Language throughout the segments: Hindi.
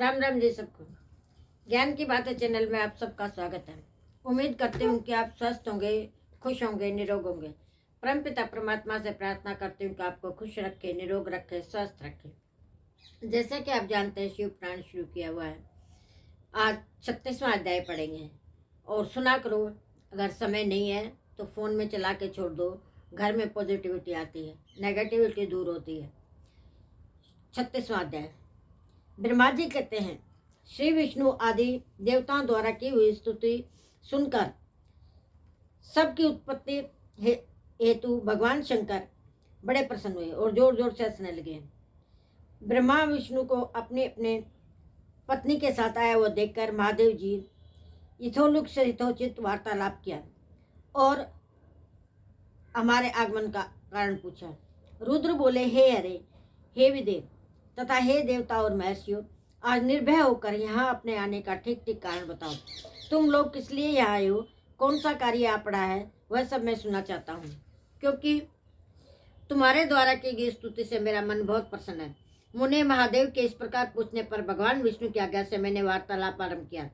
राम राम जी सबको। ज्ञान की बातें चैनल में आप सबका स्वागत है। उम्मीद करती हूँ कि आप स्वस्थ होंगे, खुश होंगे, निरोग होंगे। परम पिता परमात्मा से प्रार्थना करती हूँ कि आपको खुश रखे, निरोग रखे, स्वस्थ रखे। जैसा कि आप जानते हैं, शिव पुराण शुरू किया हुआ है। आज 36वां अध्याय पढ़ेंगे और सुना करो। अगर समय नहीं है तो फोन में चला के छोड़ दो। घर में पॉजिटिविटी आती है, नेगेटिविटी दूर होती है। 36वां अध्याय। ब्रह्मा जी कहते हैं, श्री विष्णु आदि देवताओं द्वारा की हुई स्तुति सुनकर सबकी उत्पत्ति हेतु भगवान शंकर बड़े प्रसन्न हुए और जोर जोर से हंसने लगे। ब्रह्मा विष्णु को अपने अपने पत्नी के साथ आया हुआ देखकर महादेव जी यथोलुक से यथोचित वार्तालाप किया और हमारे आगमन का कारण पूछा। रुद्र बोले, हे हरे, हे विदेव तथा हे देवता और महर्षियों, आज निर्भय होकर यहाँ अपने आने का ठीक ठीक कारण बताओ। तुम लोग किस लिए यहाँ आए हो, कौन सा कार्य आ पड़ा है, वह सब मैं सुनना चाहता हूँ, क्योंकि तुम्हारे द्वारा की गई स्तुति से मेरा मन बहुत प्रसन्न है। मुने महादेव के इस प्रकार पूछने पर भगवान विष्णु की आज्ञा से मैंने वार्तालाप आरंभ किया।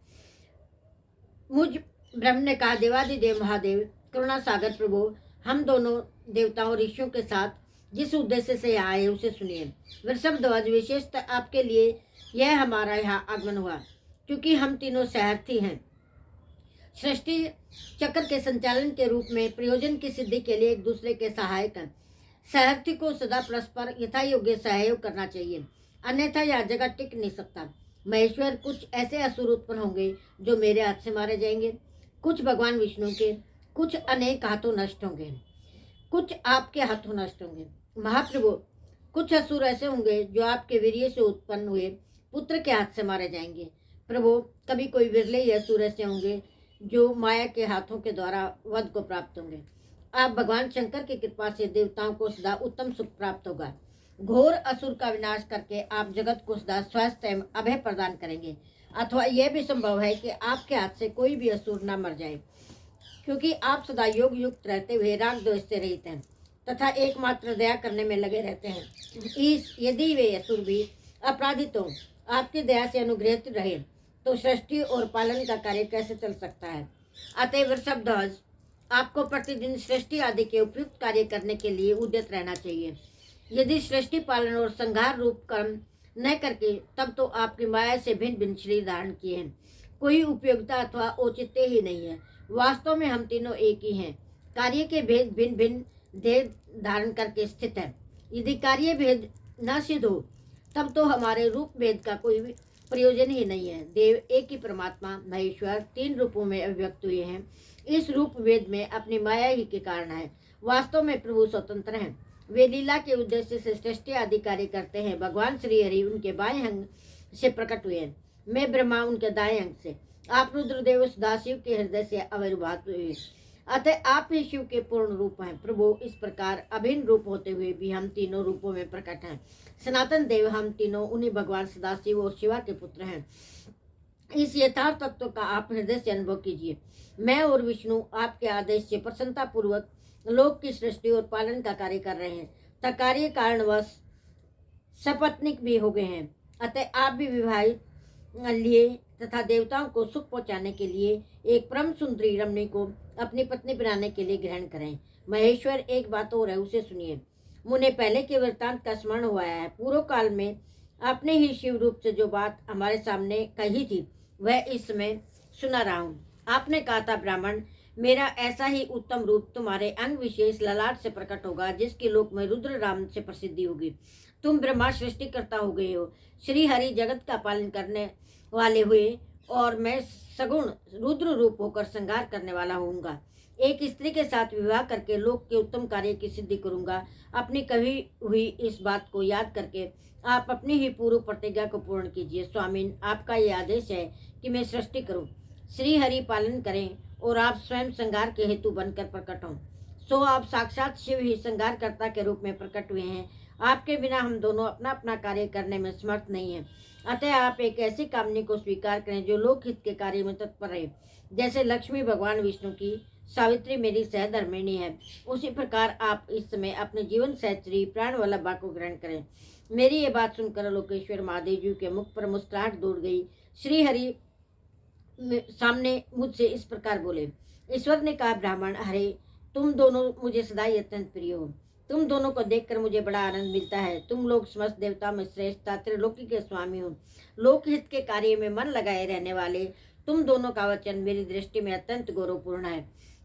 मुझ ब्रह्म ने कहा, देवादिदेव महादेव करुणा सागर प्रभु, हम दोनों देवताओं ऋषियों के साथ जिस उद्देश्य से यहाँ आए उसे सुनिए। वृषभध्वज, विशेषतः आपके लिए यह हमारा यहाँ आगमन हुआ क्योंकि हम तीनों सारथी हैं। सृष्टि चक्र के संचालन के रूप में प्रयोजन की सिद्धि के लिए एक दूसरे के सहायक हैं। सारथी को सदा परस्पर यथा योग्य सहयोग करना चाहिए, अन्यथा यह जगह टिक नहीं सकता। महेश्वर, कुछ ऐसे असुर उत्पन्न होंगे जो मेरे हाथ से मारे जाएंगे, कुछ भगवान विष्णु के, कुछ अनेक हाथों नष्ट होंगे, कुछ आपके हाथों नष्ट होंगे। महाप्रभु, कुछ असुर ऐसे होंगे जो आपके वीर्य से उत्पन्न हुए पुत्र के हाथ से मारे जाएंगे। प्रभु, कभी कोई विरले ही असुर ऐसे होंगे जो माया के हाथों के द्वारा वध को प्राप्त होंगे। आप भगवान शंकर की कृपा से देवताओं को सदा उत्तम सुख प्राप्त होगा। घोर असुर का विनाश करके आप जगत को सदा स्वास्थ्य एवं अभय प्रदान करेंगे, अथवा यह भी संभव है कि आपके हाथ से कोई भी असुर न मर जाए, क्योंकि आप सदा योग युक्त रहते हुए राग द्वेष से रहित हैं तथा एकमात्र दया करने में लगे रहते हैं। यदि वे असुर भी अपराधित हों, आपकी दया से अनुग्रहित रहे तो सृष्टि और पालन का कार्य कैसे चल सकता है। अतएव वृषभध्वज, आपको प्रतिदिन सृष्टि आदि के उपयुक्त कार्य करने के लिए उद्यत रहना चाहिए। यदि सृष्टि पालन और संहार रूप कर्म न करके, तब तो आपकी माया से भिन्न भिन्न शरीर धारण किए हैं, कोई उपयोगिता अथवा औचित्य ही नहीं है। वास्तव में हम तीनों एक ही हैं, कार्य के भेद भिन्न भिन्न देह धारण करके स्थित है। यदि कार्य भेद न सिद्ध हो, तब तो हमारे रूप भेद का कोई प्रयोजन ही नहीं है। देव एक ही परमात्मा महेश्वर तीन रूपों में अभिव्यक्त हुए हैं। इस रूप भेद में अपनी माया ही के कारण है। वास्तव में प्रभु स्वतंत्र हैं, वे लीला के उद्देश्य से सृष्टि आदि कार्य करते हैं। भगवान श्री हरि उनके बाएं अंग से प्रकट हुए हैं, मैं ब्रह्मा उनके दाएं अंग से। आप रुद्रदेव सदाशिव के हृदय से आविर्भाव हुए, अतः आप ही शिव के पूर्ण रूप हैं। प्रभु, इस प्रकार अभिन्न रूप होते हुए भी हम तीनों रूपों में प्रकट हैं। सनातन देव, हम तीनों उन्हीं भगवान सदाशिव और शिवा के पुत्र हैं। इस यथार्थ तत्व का आप हृदय से अनुभव कीजिए। मैं और विष्णु आपके आदेश से प्रसन्नता पूर्वक लोक की सृष्टि और पालन का कार्य कर रहे हैं। कार्य कारणवश सपत्निक भी हो गए हैं, अतः आप भी विवाहित लिए तथा देवताओं को सुख पहुंचाने के लिए एक परम सुंदरी रमणी को अपनी पत्नी बनाने के लिए ग्रहण करें। महेश्वर, एक बात और है, उसे सुनिए। मुझे पहले के वृत्तांत का स्मरण हुआ है। पूर्व काल में आपने ही शिव रूप से जो बात हमारे सामने कही थी, वह इस समय सुना रहा हूँ। आपने कहा था, ब्राह्मण, मेरा ऐसा ही उत्तम रूप तुम्हारे अंग विशेष ललाट से प्रकट होगा, जिसके लोक में रुद्र राम से प्रसिद्धि होगी। तुम ब्रह्मा सृष्टिकर्ता हो गए हो, श्री हरि जगत का पालन करने वाले हुए, और मैं सगुण रुद्र रूप होकर संहार करने वाला होऊंगा। एक स्त्री के साथ विवाह करके लोक के उत्तम कार्य की सिद्धि करूंगा। अपनी कही हुई इस बात को याद करके आप अपनी ही पूर्व प्रतिज्ञा को पूर्ण कीजिए। स्वामीन, आपका ये आदेश है कि मैं सृष्टि करूं, श्री हरि पालन करें और आप स्वयं संहार के हेतु बनकर प्रकट हों। सो आप साक्षात शिव ही संहारकर्ता के रूप में प्रकट हुए हैं। आपके बिना हम दोनों अपना अपना कार्य करने में समर्थ नहीं है। अतः आप एक ऐसी कामनी को स्वीकार करें जो लोकहित के कार्य में तत्पर रहे। जैसे लक्ष्मी भगवान विष्णु की, सावित्री मेरी सहधर्मिणी है, उसी प्रकार आप इस समय अपने जीवन सहचरी प्राण वल्लभा को ग्रहण करें। मेरी ये बात सुनकर लोकेश्वर महादेव जी के मुख पर मुस्कुराहट दौड़ गई। श्री हरि सामने मुझसे इस प्रकार बोले। ईश्वर ने कहा, ब्राह्मण, अरे तुम दोनों मुझे सदा ही अत्यंत प्रिय हो। तुम दोनों को देखकर मुझे बड़ा आनंद मिलता है। तुम लोग समस्त देवता में श्रेष्ठ, त्रिलोकी के स्वामी हो, लोकहित के कार्य में मन लगाए रहने वाले। तुम दोनों का वचन मेरी दृष्टि में अत्यंत गौरवपूर्ण है,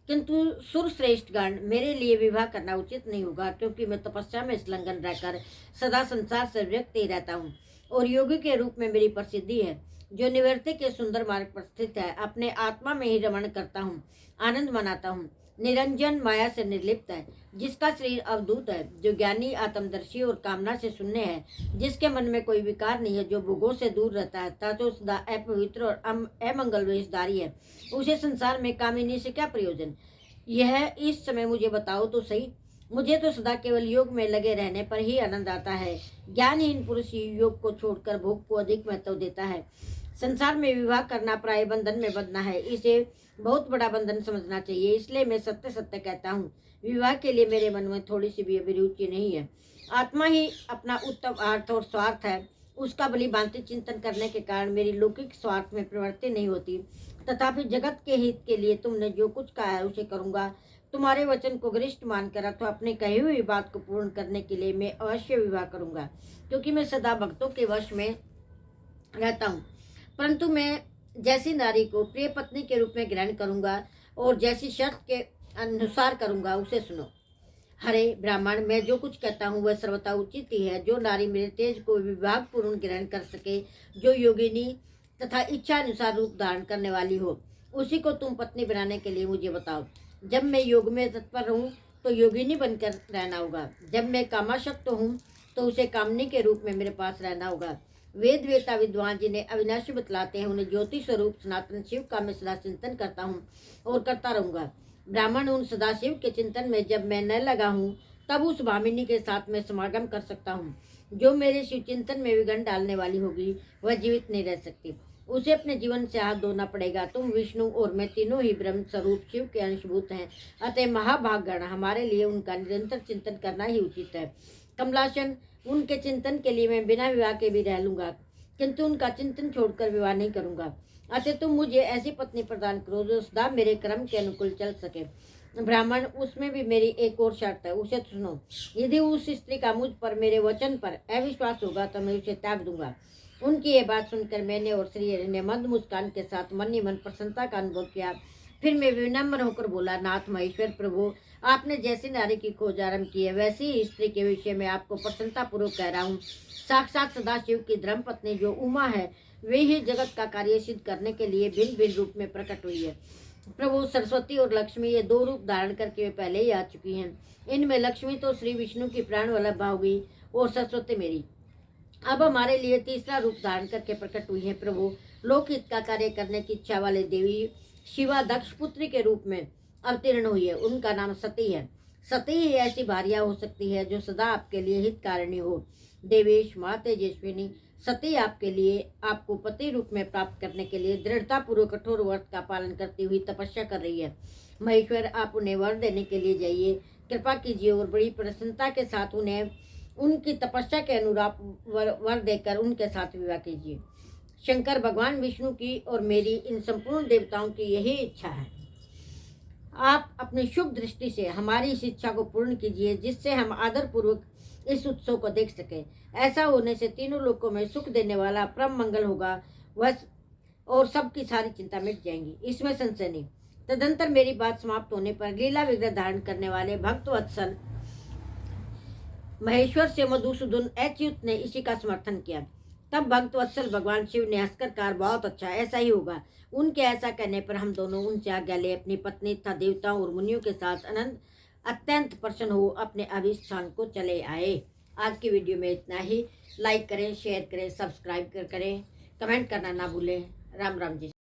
किंतु सुरश्रेष्ठ गण, मेरे लिए विवाह करना उचित नहीं होगा, क्योंकि मैं तपस्या में संलग्न रहकर सदा संसार से व्यक्त ही रहता हूँ और योगी के रूप में मेरी प्रसिद्धि है, जो निवृत्ति के सुंदर मार्ग पर स्थित है। अपने आत्मा में ही रमण करता हूँ, आनंद मनाता हूँ, निरंजन माया से निर्लिप्त है, जिसका शरीर अवधूत है, जो ज्ञानी, आत्मदर्शी और कामना से शून्य है, जिसके मन में कोई विकार नहीं है, जो भोगों से दूर रहता है तथा जो सदा अपवित्र और अमंगल वेशधारी है, उसे संसार में कामिनी से क्या प्रयोजन। यह इस समय मुझे बताओ तो सही। मुझे तो सदा केवल योग में लगे रहने पर ही आनंद आता है। ज्ञानहीन पुरुष योग को छोड़कर भोग को अधिक महत्व देता है। संसार में विवाह करना प्राय बंधन में बंधना है, इसे बहुत बड़ा बंधन समझना चाहिए। इसलिए मैं सत्य सत्य कहता हूँ, विवाह के लिए मेरे मन में थोड़ी सी भी अभिरुचि नहीं है। आत्मा ही अपना उत्तम अर्थ और स्वार्थ है। उसका भली भांति चिंतन करने के कारण मेरी लौकिक स्वार्थ में प्रवृत्ति नहीं होती। तथापि जगत के हित के लिए तुमने जो कुछ कहा है उसे करूँगा। तुम्हारे वचन को गरिष्ठ मानकर अथवा अपने कही हुई बात को पूर्ण करने के लिए मैं अवश्य विवाह करूँगा, क्योंकि मैं सदा भक्तों के वश में रहता हूँ। परंतु मैं जैसी नारी को प्रिय पत्नी के रूप में ग्रहण करूंगा और जैसी शर्त के अनुसार करूंगा, उसे सुनो। हरे ब्राह्मण, मैं जो कुछ कहता हूँ वह सर्वथा उचित ही है। जो नारी मेरे तेज को विभाग पूर्ण ग्रहण कर सके, जो योगिनी तथा इच्छा अनुसार रूप धारण करने वाली हो, उसी को तुम पत्नी बनाने के लिए मुझे बताओ। जब मैं योग में तत्पर हूँ तो योगिनी बनकर रहना होगा। जब मैं कामाशक्त हूँ तो उसे कामनी के रूप में मेरे पास रहना होगा। वेद वेता विद्वान जिन्हें अविनाशी बतलाते हैं, उन्हें ज्योति स्वरूप सनातन शिव का मैं सदा चिंतन करता हूँ और करता रहूंगा। ब्राह्मण, उन सदाशिव के चिंतन में जब मैं न लगा हूँ तब उस भामिनी के साथ मैं समागम कर सकता हूँ। जो मेरे शिव चिंतन में विघ्न डालने वाली होगी वह जीवित नहीं रह सकती। उसे अपने जीवन से हाथ धोना पड़ेगा। तुम विष्णु और मैं तीनों ही ब्रह्म स्वरूप शिव के अंशभूत हैं, अतः महाभागगण हमारे लिए उनका निरंतर चिंतन करना ही उचित है। कमलासन, उनके चिंतन के लिए मैं बिना विवाह के भी रह लूंगा, किंतु उनका चिंतन छोड़कर विवाह नहीं करूंगा। अतः तुम मुझे ऐसी पत्नी प्रदान करो जो सदा मेरे क्रम के अनुकूल चल सके। ब्राह्मण, उसमें भी मेरी एक और शर्त है, उसे सुनो। यदि उस स्त्री का मुझ पर मेरे वचन पर अविश्वास होगा तो मैं उसे त्याग दूंगा। उनकी ये बात सुनकर मैंने और श्री हरि ने मंद मुस्कान के साथ मन ही मन प्रसन्नता का अनुभव किया। फिर मैं विनम्र होकर बोला, नाथ महेश्वर प्रभु, आपने जैसी नारी की खोज आरंभ की है, वैसी ही स्त्री के विषय में आपको प्रसन्नता पूर्वक कह रहा हूँ। साक्षात सदाशिव की धर्म पत्नी जो उमा है, वे ही जगत का कार्य सिद्ध करने के लिए भिन्न भिन्न रूप में प्रकट हुई है। प्रभु सरस्वती और लक्ष्मी, ये दो रूप धारण करके वे पहले ही आ चुकी हैं। इनमें लक्ष्मी तो श्री विष्णु की प्राण वल्लभा होगी और सरस्वती मेरी अब हमारे लिए तीसरा रूप धारण करके प्रकट हुई है। प्रभु, लोकहित का कार्य करने की इच्छा वाले देवी शिवा दक्ष पुत्री के रूप में अवतीर्ण हुई है। उनका नाम सती है। सती ही ऐसी भार्या हो सकती है जो सदा आपके लिए हितकारिणी हो। देवेश, माँ तेजस्विनी, सती आपके लिए आपको पति रूप में प्राप्त करने के लिए दृढ़ता पूर्वक कठोर व्रत का पालन करती हुई तपस्या कर रही है। महेश्वर, आप उन्हें वर देने के लिए जाइए, कृपा कीजिए और बड़ी प्रसन्नता के साथ उन्हें उनकी तपस्या के अनुरूप वर देकर उनके साथ विवाह कीजिए। शंकर भगवान विष्णु की और मेरी इन संपूर्ण देवताओं की यही इच्छा है। आप अपनी शुभ दृष्टि से हमारी इस इच्छा को पूर्ण कीजिए, जिससे हम आदर पूर्वक इस उत्सव को देख सके। ऐसा होने से तीनों लोकों में सुख देने वाला परम मंगल होगा, वह और सबकी सारी चिंता मिट जाएंगी, इसमें संशय नहीं। तदंतर मेरी बात समाप्त होने पर लीला विग्रह धारण करने वाले भक्त वत्सल महेश्वर से मधुसूदन अच्युत ने इसी का समर्थन किया। तब भक्त वत्सल भगवान शिव ने हंसकर कहा, बहुत अच्छा, ऐसा ही होगा। उनके ऐसा कहने पर हम दोनों उनसे आज्ञा ले अपनी पत्नी तथा देवताओं और मुनियों के साथ अत्यंत प्रसन्न हो अपने अभिष्ठान को चले आए। आज की वीडियो में इतना ही। लाइक करें, शेयर करें, सब्सक्राइब करें, कमेंट करना ना भूलें। राम राम जी।